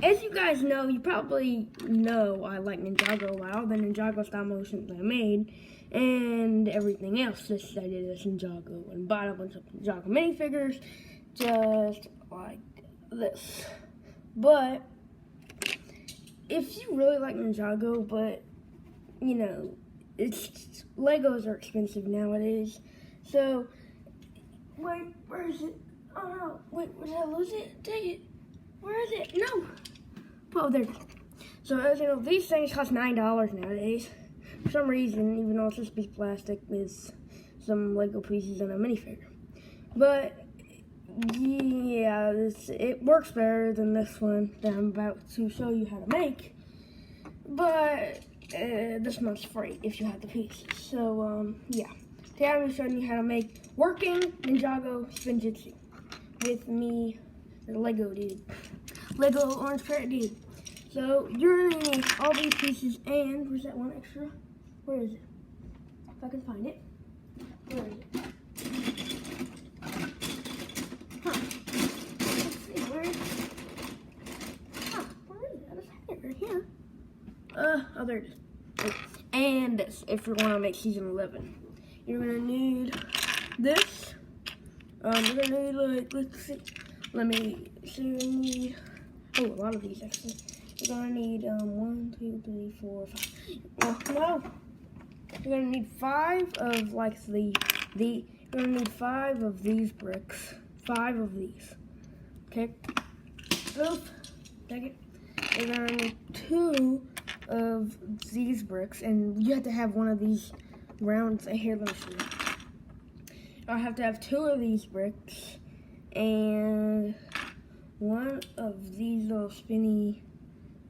as you guys know, you probably know I like Ninjago, like all the Ninjago stop motions I made, and everything else I did as Ninjago, and bought a bunch of Ninjago minifigures, just like this. But if you really like Ninjago, but you know, Legos are expensive nowadays, so wait, where is it? Oh no, wait, did I lose it? Dang it. Where is it? No. Oh, there it is. So, as you know, these things cost $9 nowadays. For some reason, even though it's just a piece of plastic with some Lego pieces and a minifigure. But, yeah, it works better than this one that I'm about to show you how to make. But, this one's free if you have the pieces. So, yeah. Today I'm showing you how to make working Ninjago Spinjitzu with me, the Lego dude. Lego orange parrot dude. So you're gonna need all these pieces, and where's that one extra? Where is it? If I can find it. Where is it? Huh. Let's see, where is it? Huh, where is it? I just had it right here. Oh, there it is. Okay. And this, if you wanna make season 11. You're gonna need this. You're gonna need, like, let's see. Let me see, you need, oh, a lot of these actually. You're gonna need 1, 2, 3, 4, 5. Well, no. You're gonna need 5 of like you're gonna need 5 of these bricks. 5 of these. Okay. Oops. Take it. You're gonna need 2 of these bricks, and you have to have one of these rounds. Here, let me see. I have to have 2 of these bricks. And 1 of these little spinny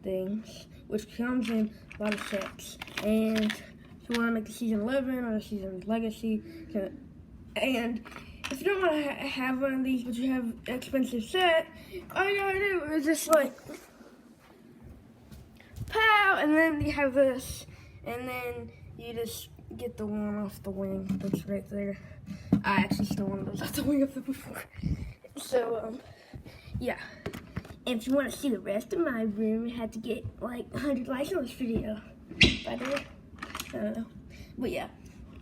things, which comes in a lot of sets. And if you want to make a season 11 or a season legacy, and if you don't want to have one of these, but you have an expensive set, all you gotta do is just like pow, and then you have this, and then you just get the one off the wing that's right there. I actually stole one of those off the wing of them before. So, yeah. And if you want to see the rest of my room, you have to get like 100 likes on this video. By the way, I don't know. But yeah,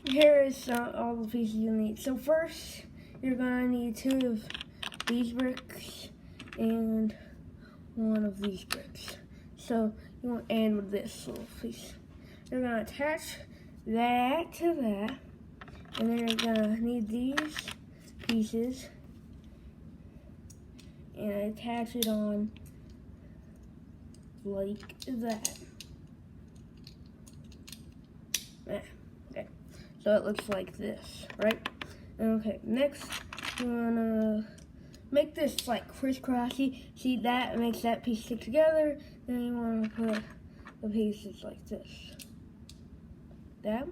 here is all the pieces you need. So first, you're gonna need 2 of these bricks and 1 of these bricks. So you want to end with this little piece. You're gonna attach that to that, and then you're gonna need these pieces and attach it on like that. Okay, so it looks like this, right? Okay, next you wanna make this like crisscrossy. See, that makes that piece stick together. Then you wanna put the pieces like this. That,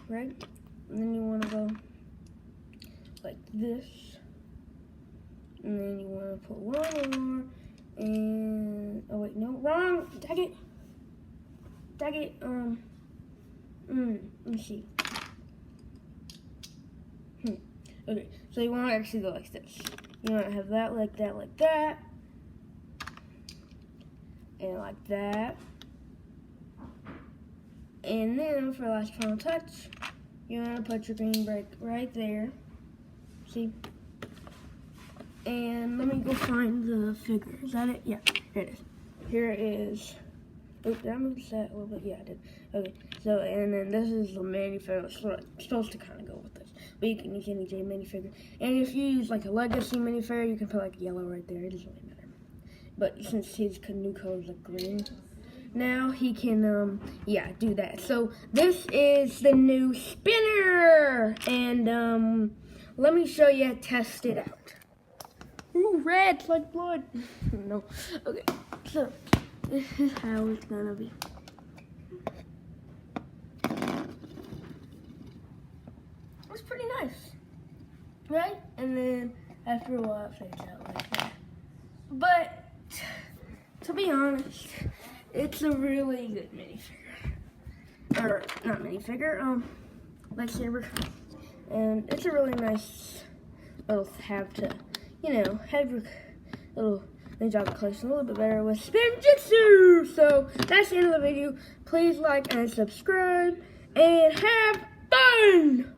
right? And then you wanna go like this. And then you want to put 1 more, and, oh wait, no, wrong, tag it, let me see, okay, so you want to actually go like this. You want to have that, like that, like that, and like that, and then for the last final touch, you want to put your green brick right there, see? And let me go find the figure. Is that it? Yeah, here it is. Here it is. Oh, did I move the set a little bit? Yeah, I did. Okay, so, and then this is the minifigure. It's supposed to kind of go with this. But you can use any J minifigure. And if you use like a legacy minifigure, you can put like yellow right there. It doesn't really matter. But since his new color is like green, now he can, yeah, do that. So this is the new spinner. And, let me show you, test it out. Ooh, red, like blood. No. Okay, so this is how it's gonna be. It's pretty nice, right? And then after a while, it fades out like that. But to be honest, it's a really good minifigure. Or not minifigure, lightsaber. And it's a really nice little have to, you know, have your little Ninjago collection a little bit better with Spinjitzu. So that's the end of the video. Please like and subscribe and have fun!